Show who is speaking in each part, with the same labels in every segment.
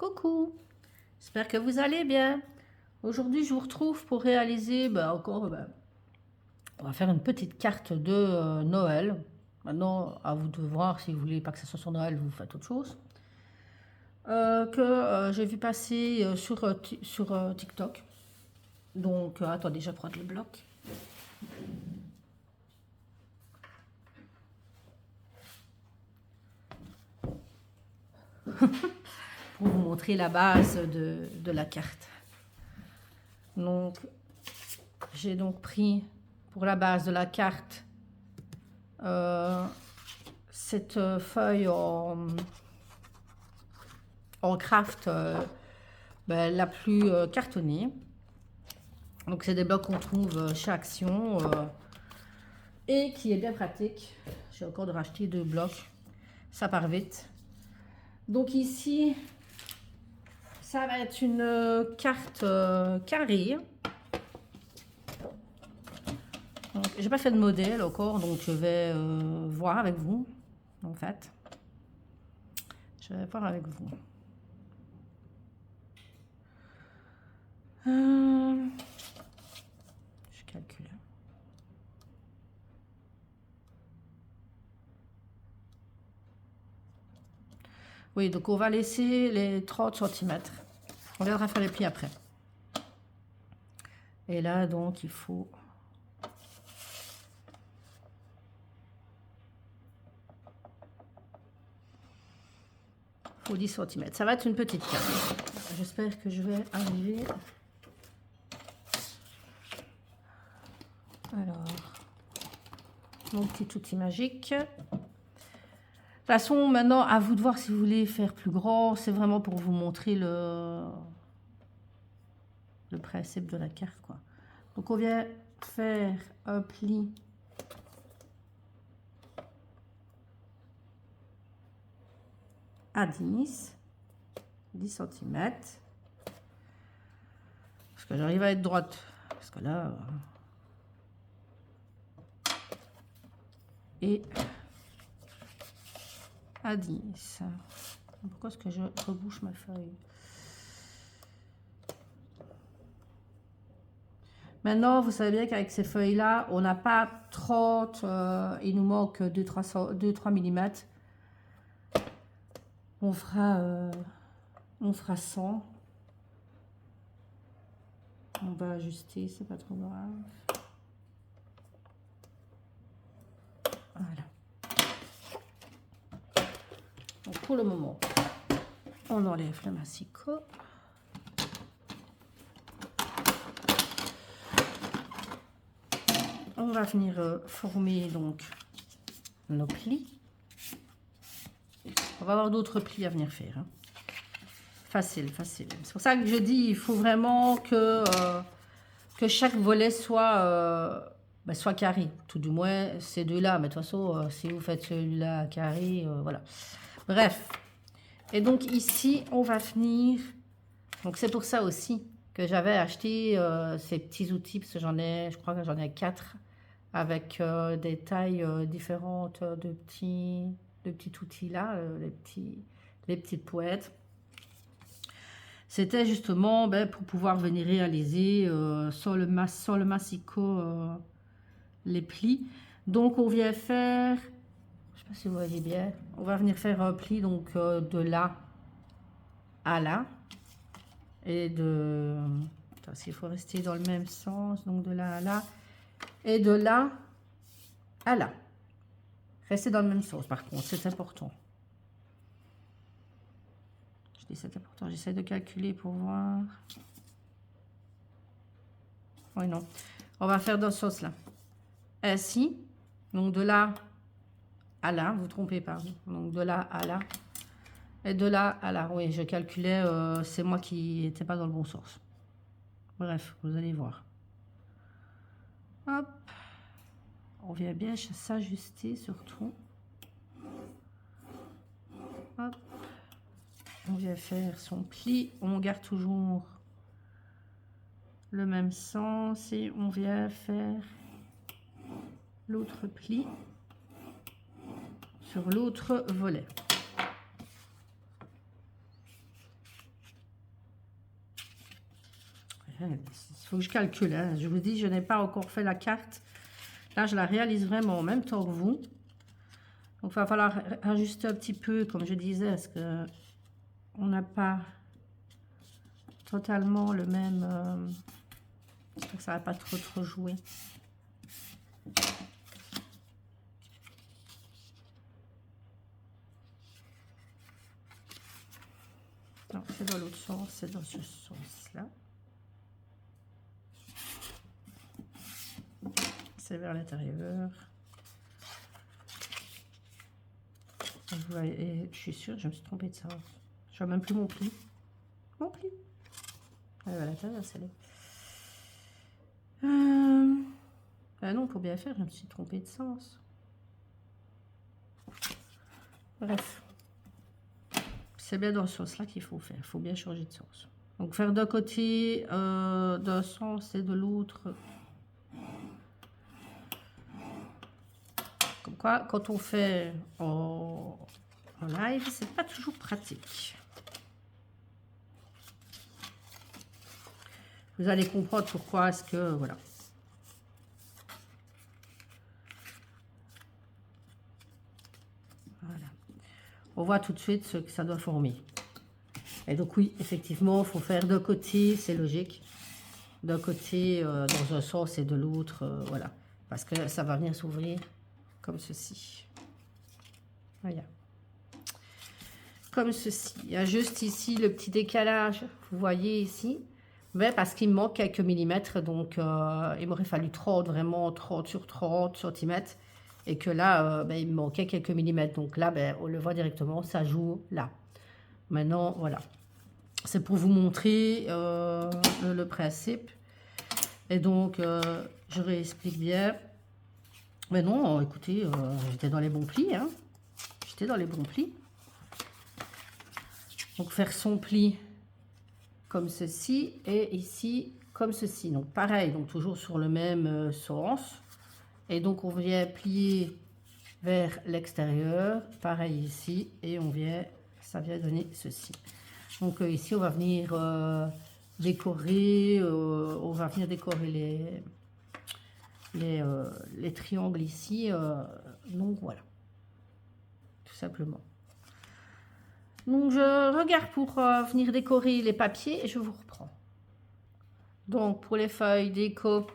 Speaker 1: Coucou, j'espère que vous allez bien. Aujourd'hui, je vous retrouve pour réaliser on va faire une petite carte de Noël. Maintenant, à vous de voir si vous voulez pas que ça soit sur Noël, vous faites autre chose. J'ai vu passer sur TikTok. Donc, attendez, je vais prendre le bloc. Pour vous montrer la base de la carte. Donc, j'ai donc pris pour la base de la carte cette feuille en craft la plus cartonnée. Donc c'est des blocs qu'on trouve chez Action et qui est bien pratique. J'ai encore de racheter 2 blocs, ça part vite. Donc ici, ça va être une carte carrée. J'ai pas fait de modèle encore, donc je vais voir avec vous. En fait, je vais voir avec vous. Je calcule. Oui, donc on va laisser les 30 cm. On viendra faire les plis après. Et là, donc, il faut... faut 10 cm. Ça va être une petite carte. J'espère que je vais arriver. Alors, mon petit outil magique. De toute façon, maintenant, à vous de voir si vous voulez faire plus grand. C'est vraiment pour vous montrer le principe de la carte, quoi. Donc, on vient faire un pli à 10 cm. Parce que j'arrive à être droite. Parce que là... et à 10. Pourquoi est-ce que je rebouche ma feuille? Maintenant, vous savez bien qu'avec ces feuilles-là, on n'a pas 30, il nous manque 2-3 mm. On fera 100. On va ajuster, c'est pas trop grave. Voilà. Donc pour le moment, on enlève le massicot. On va venir former donc nos plis. On va avoir d'autres plis à venir faire. Hein. Facile, facile. C'est pour ça que je dis, il faut vraiment que chaque volet soit carré. Tout du moins, ces deux-là. Mais de toute façon, si vous faites celui-là carré, voilà. Bref. Et donc ici, on va venir... Donc c'est pour ça aussi que j'avais acheté ces petits outils, parce que je crois que j'en ai 4, avec des tailles différentes de petits outils là, les petites poètes. C'était justement pour pouvoir venir réaliser sur le massicot les plis. Donc on vient faire, je sais pas si vous voyez bien, on va venir faire un pli donc de là à là. Et de... Parce qu'il faut rester dans le même sens, donc de là à là. Et de là à là. Rester dans le même sens, par contre, c'est important. Je dis c'est important, j'essaie de calculer pour voir. Oui, non. On va faire dans ce sens-là. Ainsi, donc de là à là, vous ne vous trompez pas. Donc de là à là. Et de là à là. Oui, je calculais, c'est moi qui n'étais pas dans le bon sens. Bref, vous allez voir. Hop. On vient bien s'ajuster surtout. Hop. On vient faire son pli. On garde toujours le même sens et on vient faire l'autre pli sur l'autre volet. Il faut que je calcule. Hein. Je vous dis, je n'ai pas encore fait la carte. Là, je la réalise vraiment en même temps que vous. Donc, il va falloir ajuster un petit peu, comme je disais, parce que on n'a pas totalement le même... j'espère que ça ne va pas trop jouer. Non, c'est dans l'autre sens, c'est dans ce sens-là. C'est vers l'intérieur. Et je suis sûre, je me suis trompée de sens. Je vois même plus mon pli. Mon pli. Ah, à l'intérieur, c'est là. Ah non, pour bien faire, je me suis trompée de sens. Bref. C'est bien dans ce sens-là qu'il faut faire. Il faut bien changer de sens. Donc, faire d'un côté, d'un sens et de l'autre. Comme quoi, quand on fait en live, c'est pas toujours pratique. Vous allez comprendre pourquoi est-ce que... Voilà. Voilà. On voit tout de suite ce que ça doit former. Et donc oui, effectivement, il faut faire d'un côté, c'est logique. D'un côté, dans un sens et de l'autre, voilà. Parce que ça va venir s'ouvrir comme ceci. Voilà. Comme ceci. Il y a juste ici le petit décalage, vous voyez ici. Mais parce qu'il me manque quelques millimètres, donc il m'aurait fallu 30, vraiment 30 sur 30 centimètres. Et que là, il me manquait quelques millimètres. Donc là, on le voit directement, ça joue là. Maintenant, voilà. C'est pour vous montrer le principe. Et donc, je réexplique bien. Mais non, écoutez, j'étais dans les bons plis. Hein. J'étais dans les bons plis. Donc, faire son pli comme ceci et ici comme ceci. Donc, pareil, donc toujours sur le même sens. Et donc, on vient plier vers l'extérieur. Pareil ici. Et on vient, ça vient donner ceci. Donc, ici, on va venir décorer. On va venir décorer les triangles ici. Donc, voilà. Tout simplement. Donc, je regarde pour venir décorer les papiers et je vous reprends. Donc, pour les feuilles déco,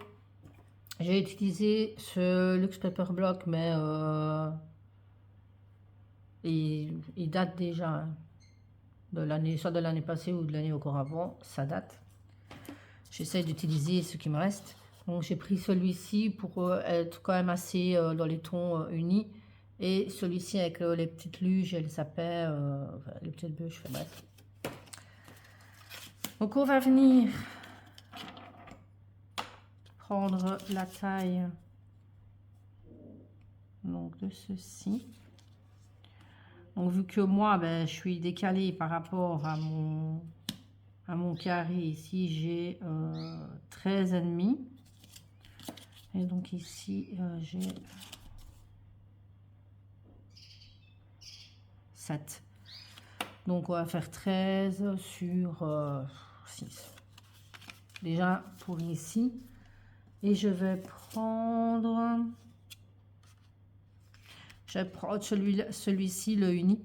Speaker 1: j'ai utilisé ce Luxe Paper Block, mais il date déjà hein, de l'année, soit de l'année passée ou de l'année encore avant. Ça date. J'essaie d'utiliser ce qui me reste. Donc, j'ai pris celui-ci pour être quand même assez dans les tons unis. Et celui-ci avec les petites luges et les sapins, les petites bûches, bref. Donc on va venir prendre la taille donc de ceci. Donc vu que moi, je suis décalée par rapport à mon carré, ici j'ai 13,5. Et donc ici, j'ai... 7. Donc on va faire 13 sur 6. Déjà pour ici. Et je vais prendre celui-ci, le uni.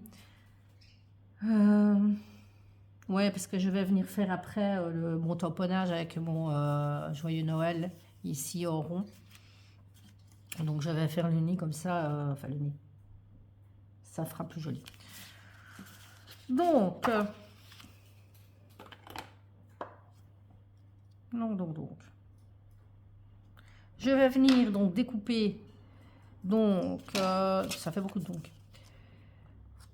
Speaker 1: Ouais, parce que je vais venir faire après mon tamponnage avec mon joyeux Noël ici au rond. Donc je vais faire l'uni comme ça, enfin l'uni. Ça fera plus joli. Donc, je vais venir donc découper, donc, ça fait beaucoup de donc,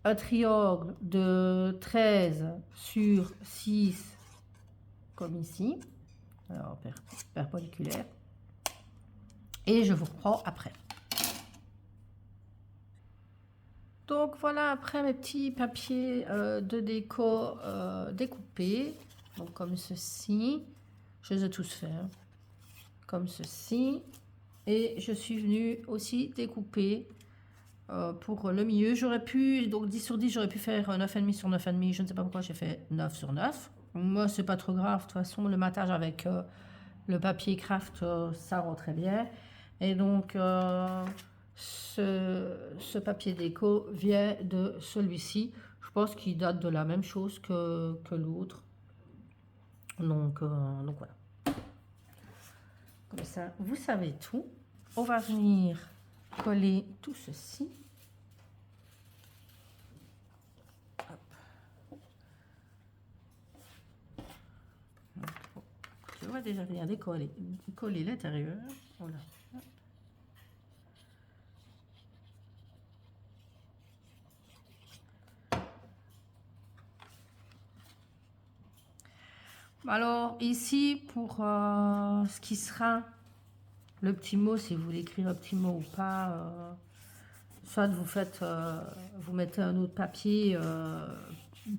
Speaker 1: un triangle de 13 sur 6, comme ici, alors perpendiculaire, et je vous reprends après. Donc voilà, après mes petits papiers de déco découpés, donc comme ceci, je les ai tous faits, hein, comme ceci, et je suis venue aussi découper pour le milieu. J'aurais pu, donc 10 sur 10, j'aurais pu faire 9,5 sur 9,5, je ne sais pas pourquoi j'ai fait 9 sur 9, Moi, c'est pas trop grave. De toute façon, le matage avec le papier craft, ça rend très bien. Et donc, ce papier déco vient de celui-ci. Je pense qu'il date de la même chose que l'autre. Donc voilà. Comme ça, vous savez tout. On va venir coller tout ceci. Je vois déjà bien coller l'intérieur. Voilà. Alors ici, pour ce qui sera le petit mot, si vous voulez écrire un petit mot ou pas, soit vous mettez un autre papier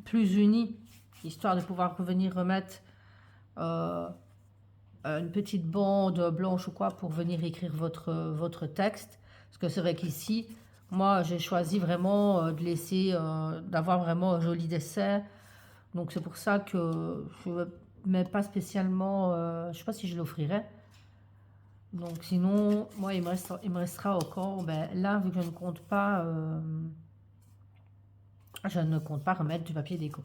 Speaker 1: plus uni, histoire de pouvoir venir remettre une petite bande blanche ou quoi pour venir écrire votre texte. Parce que c'est vrai qu'ici, moi j'ai choisi vraiment de laisser, d'avoir vraiment un joli dessin. Donc c'est pour ça que je ne mets pas spécialement, je ne sais pas si je l'offrirai. Donc sinon, moi il me restera encore, ben, là vu que je ne compte pas, remettre du papier déco.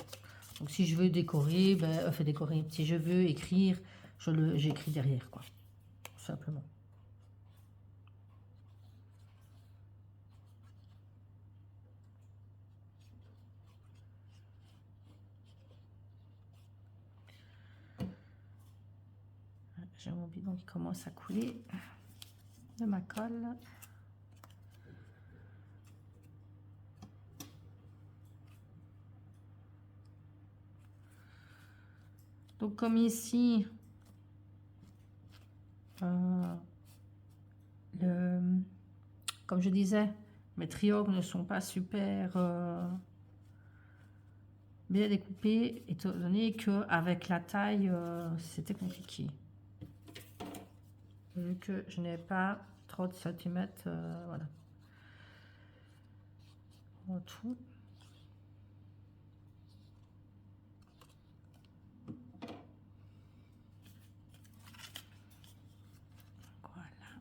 Speaker 1: Donc si je veux décorer, ben, décorer. Si je veux écrire, j'écris derrière, quoi. Tout simplement. J'ai mon bidon qui commence à couler de ma colle. Donc comme ici, comme je disais, mes triangles ne sont pas super bien découpés, étant donné qu'avec la taille, c'était compliqué. Vu que je n'ai pas 30 cm, voilà. En tout. Voilà.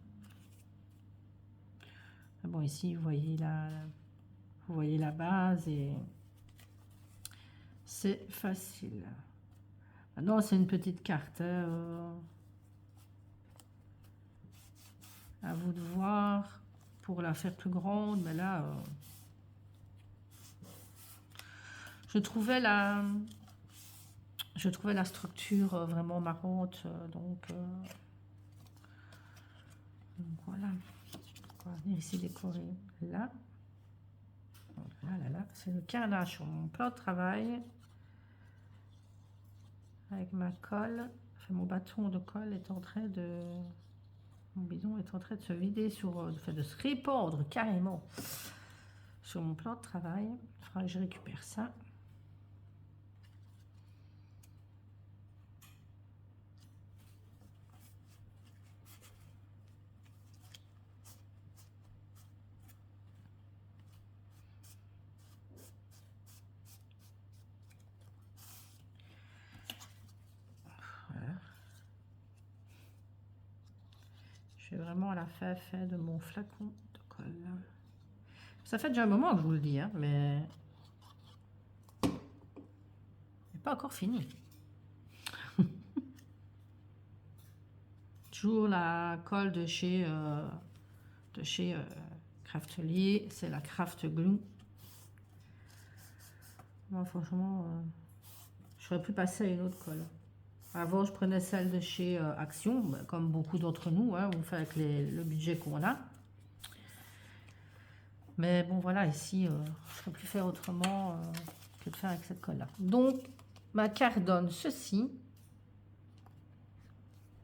Speaker 1: Bon, ici, vous voyez la base et c'est facile. Maintenant, c'est une petite carte. À vous de voir pour la faire plus grande, mais là, je trouvais la structure vraiment marrante, donc voilà. On va venir ici décorer là. Là, c'est le carnage sur mon plan de travail avec ma colle. Enfin, mon bâton de colle est en train de, mon bidon est en train de se vider de se répandre carrément sur mon plan de travail. Il faudra que je récupère ça. Je suis vraiment à la fin de mon flacon de colle. Ça fait déjà un moment que je vous le dis, hein, mais c'est pas encore fini. Toujours la colle de chez Craftelier, c'est la Craft Glue. Moi, franchement, je serais plus passée à une autre colle. Avant, je prenais celle de chez Action, comme beaucoup d'entre nous, hein, on fait avec le budget qu'on a. Mais bon, voilà, ici, je ne saurais plus faire autrement que de faire avec cette colle-là. Donc, ma carte donne ceci,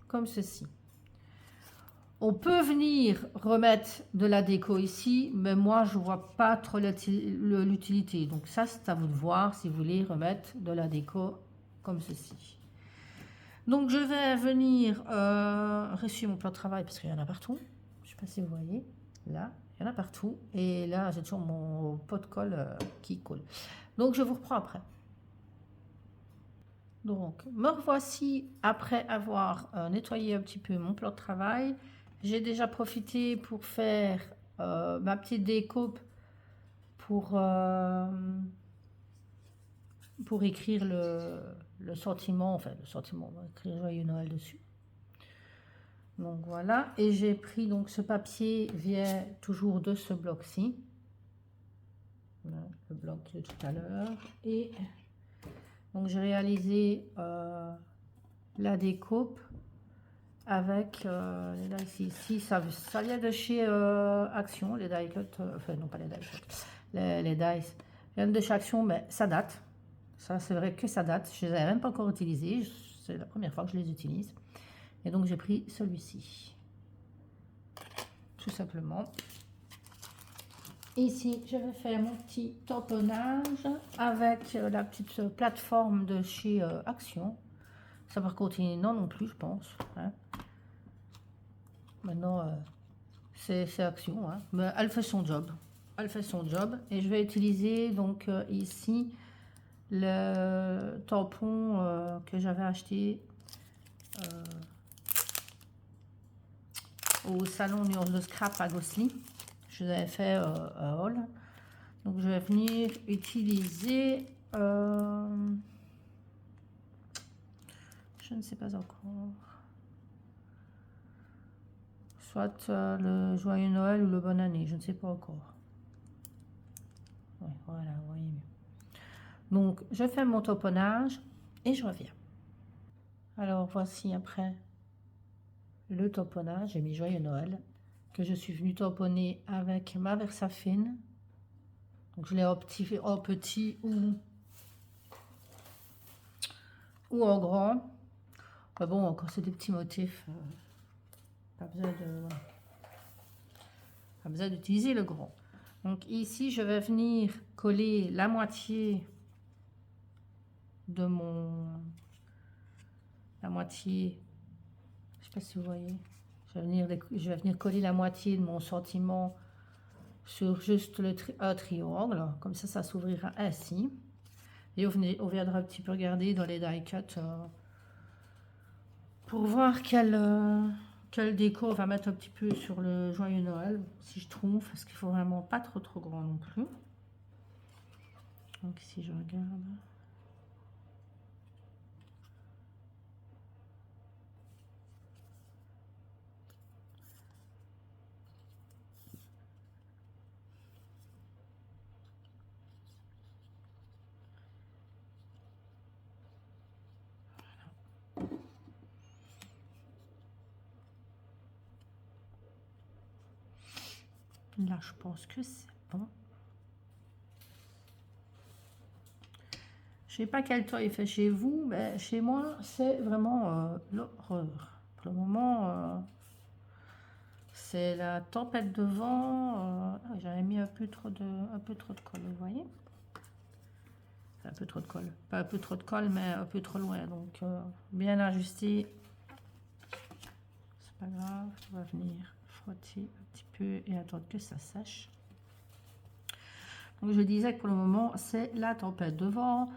Speaker 1: comme ceci. On peut venir remettre de la déco ici, mais moi, je ne vois pas trop l'utilité. Donc ça, c'est à vous de voir si vous voulez remettre de la déco comme ceci. Donc, je vais venir ressuyer mon plan de travail parce qu'il y en a partout. Je ne sais pas si vous voyez. Là, il y en a partout. Et là, j'ai toujours mon pot de colle qui colle. Donc, je vous reprends après. Donc, me revoici après avoir nettoyé un petit peu mon plan de travail. J'ai déjà profité pour faire ma petite découpe pour écrire le sentiment, enfin le sentiment, on va écrire Joyeux Noël dessus. Donc voilà, et j'ai pris donc ce papier vient toujours de ce bloc-ci, le bloc de tout à l'heure, et donc j'ai réalisé la découpe avec les dies ici, ça vient de chez Action, les die cut, enfin non pas les die cut, les dice viennent de chez Action, mais ça date, ça c'est vrai que ça date, je ne les ai même pas encore utilisés, c'est la première fois que je les utilise, et donc j'ai pris celui-ci, tout simplement. Ici, je vais faire mon petit tamponnage avec la petite plateforme de chez Action. Ça par contre, non plus, je pense. Hein. Maintenant, c'est Action. Hein. Mais elle fait son job. Elle fait son job. Et je vais utiliser donc ici le tampon que j'avais acheté au salon Nuance de Scrap à Gosselies. Je vous avais fait un haul. Donc je vais venir utiliser, je ne sais pas encore, soit le Joyeux Noël ou le Bonne Année, je ne sais pas encore. Ouais, voilà, vous voyez mieux. Donc je fais mon tamponnage et je reviens. Alors voici après le tamponnage, j'ai mis Joyeux Noël, que je suis venue tamponner avec ma Versafine. Donc je l'ai en petit ou en grand. Mais bon, quand c'est des petits motifs, pas besoin d'utiliser le grand. Donc ici, je vais venir coller la moitié de je sais pas si vous voyez, je vais venir coller la moitié de mon sentiment sur juste un triangle, comme ça s'ouvrira ainsi. Et on viendra un petit peu regarder dans les die cut pour voir quelle déco on va mettre un petit peu sur le Joyeux Noël, si je trouve, parce qu'il faut vraiment pas trop grand non plus. Donc si je regarde, là je pense que c'est bon. Je sais pas quel temps il fait chez vous, mais chez moi c'est vraiment l'horreur. Pour le moment, c'est la tempête de vent. J'avais mis un peu trop de colle, vous voyez. Un peu trop de colle, pas un peu trop de colle, mais un peu trop loin. Donc bien ajusté. C'est pas grave, on va venir frotter un petit peu et attendre que ça sèche. Donc je disais que pour le moment c'est la tempête de vent.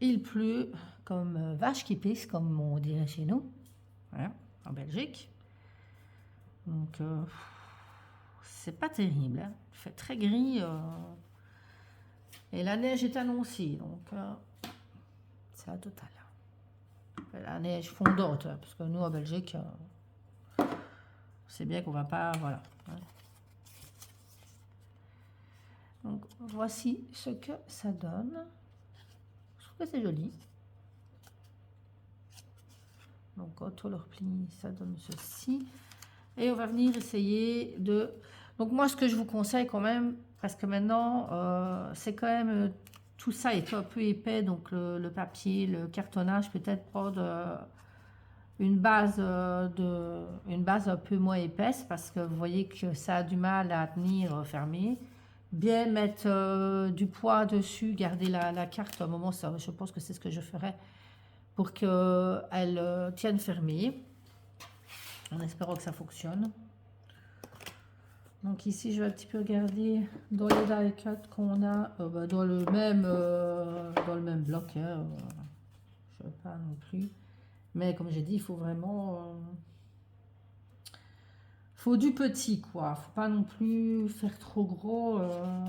Speaker 1: Il pleut comme vache qui pisse, comme on dirait chez nous, voilà, en Belgique. Donc c'est pas terrible, hein. Il fait très gris et la neige est annoncée, donc c'est la totale. La neige fondante, hein, parce que nous en Belgique, c'est bien qu'on va pas, voilà. Hein. Donc voici ce que ça donne. Je trouve que c'est joli. Donc quand on le replie, ça donne ceci. Et on va venir essayer de... Donc moi, ce que je vous conseille quand même, parce que maintenant, c'est quand même... tout ça est un peu épais, donc le papier, le cartonnage, peut-être prendre une base un peu moins épaisse, parce que vous voyez que ça a du mal à tenir fermé. Bien mettre du poids dessus, garder la carte un moment, ça, je pense que c'est ce que je ferai pour qu'elle tienne fermée, en espérant que ça fonctionne. Donc ici, je vais un petit peu regarder dans les die cut qu'on a dans le même bloc. Hein, je ne veux pas non plus. Mais comme j'ai dit, il faut vraiment... faut du petit, quoi. Faut pas non plus faire trop gros. Là,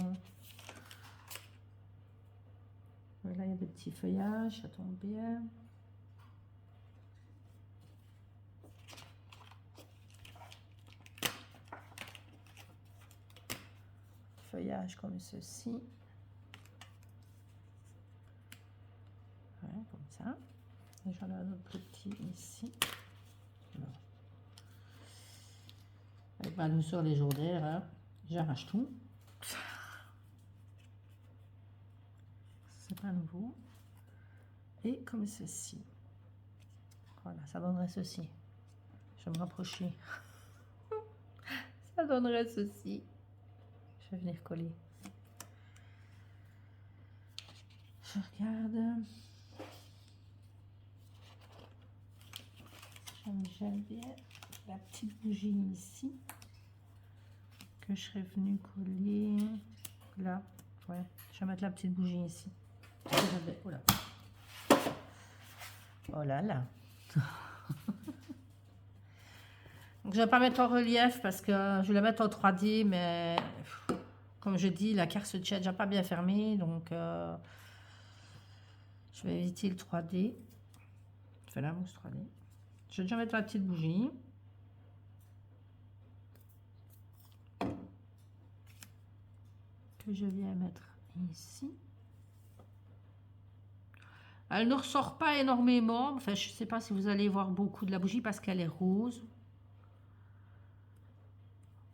Speaker 1: il y a des petits feuillages, ça tombe bien. Feuillage comme ceci. Ouais, comme ça. Et j'en ai un autre petit ici. Voilà. Avec ma douceur légendaire, hein, j'arrache tout. C'est pas nouveau. Et comme ceci. Voilà, ça donnerait ceci. Je vais me rapprocher. Ça donnerait ceci. Je vais venir coller. Je regarde. J'aime bien la petite bougie ici que je serais venue coller là. Ouais, je vais mettre la petite bougie ici. Oh là. Oh là là. Donc, je ne vais pas mettre en relief parce que je vais la mettre en 3D, mais comme je dis, la carte se tient déjà pas bien fermée, donc je vais éviter le 3D. Je fais la mousse 3D. Je vais déjà mettre ma petite bougie. Que je viens mettre ici. Elle ne ressort pas énormément. Enfin, je ne sais pas si vous allez voir beaucoup de la bougie parce qu'elle est rose.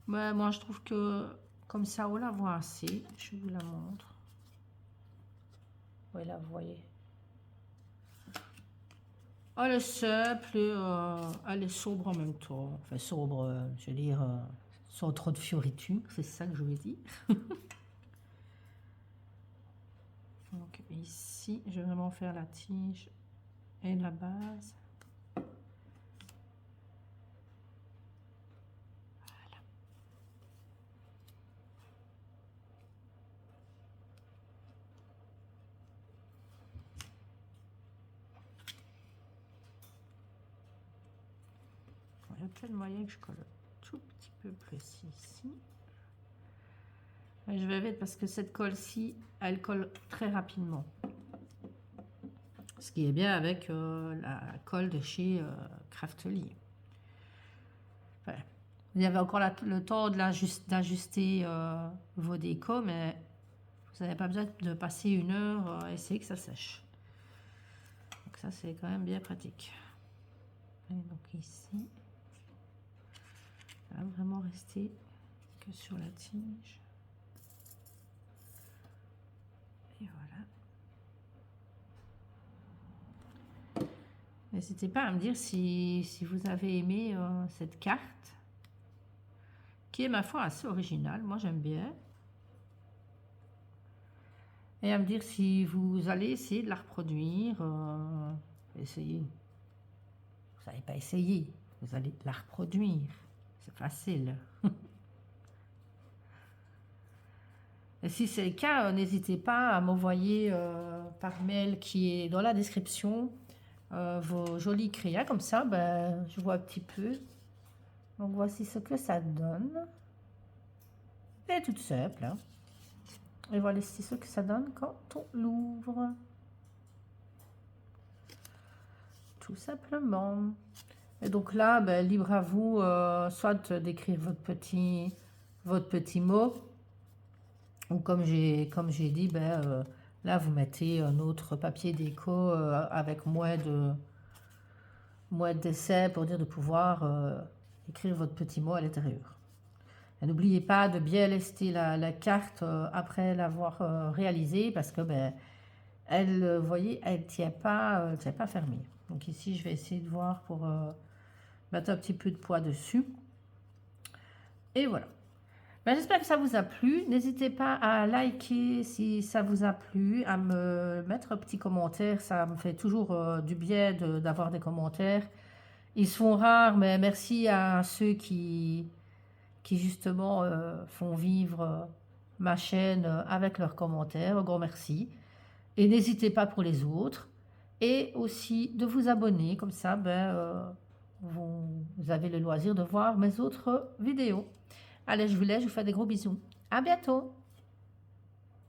Speaker 1: Mais moi, je trouve que comme ça, on la voit assez. Je vous la montre. Oui, là, vous voyez. Elle est simple et elle est sobre en même temps. Enfin, sobre, je veux dire, sans trop de fioritures. C'est ça que je veux dire. Donc ici, je vais vraiment faire la tige et la base. Voilà. Il y a peut-être moyen que je colle un tout petit peu plus ici. Et je vais vite parce que cette colle-ci, elle colle très rapidement. Ce qui est bien avec la colle de chez Craftly. Enfin, il y avait encore le temps d'ajuster vos décos, mais vous n'avez pas besoin de passer 1 heure à essayer que ça sèche. Donc ça, c'est quand même bien pratique. Et donc ici, ça va vraiment rester que sur la tige. Et voilà. N'hésitez pas à me dire si vous avez aimé cette carte, qui est ma foi assez originale. Moi, j'aime bien. Et à me dire si vous allez essayer de la reproduire. Essayez. Vous n'allez pas essayer, vous allez la reproduire. C'est facile. Et si c'est le cas, n'hésitez pas à m'envoyer par mail qui est dans la description vos jolis crayons. Comme ça, ben, je vois un petit peu. Donc voici ce que ça donne. Elle est toute simple. Hein. Et voilà ici ce que ça donne quand on l'ouvre. Tout simplement. Et donc là, ben, libre à vous, soit d'écrire votre petit mot, ou comme j'ai dit, ben, là vous mettez un autre papier déco avec moins de dessins pour dire de pouvoir écrire votre petit mot à l'intérieur. N'oubliez pas de bien lester la carte après l'avoir réalisée parce que ben, elle, vous voyez, elle ne tient pas fermée. Donc ici, je vais essayer de voir pour mettre un petit peu de poids dessus. Et voilà. Ben, j'espère que ça vous a plu. N'hésitez pas à liker si ça vous a plu, à me mettre un petit commentaire. Ça me fait toujours du bien d'avoir des commentaires. Ils sont rares, mais merci à ceux qui qui justement font vivre ma chaîne avec leurs commentaires. Un grand merci. Et n'hésitez pas pour les autres. Et aussi de vous abonner, comme ça, vous avez le loisir de voir mes autres vidéos. Allez, je vous laisse, je vous fais des gros bisous. À bientôt!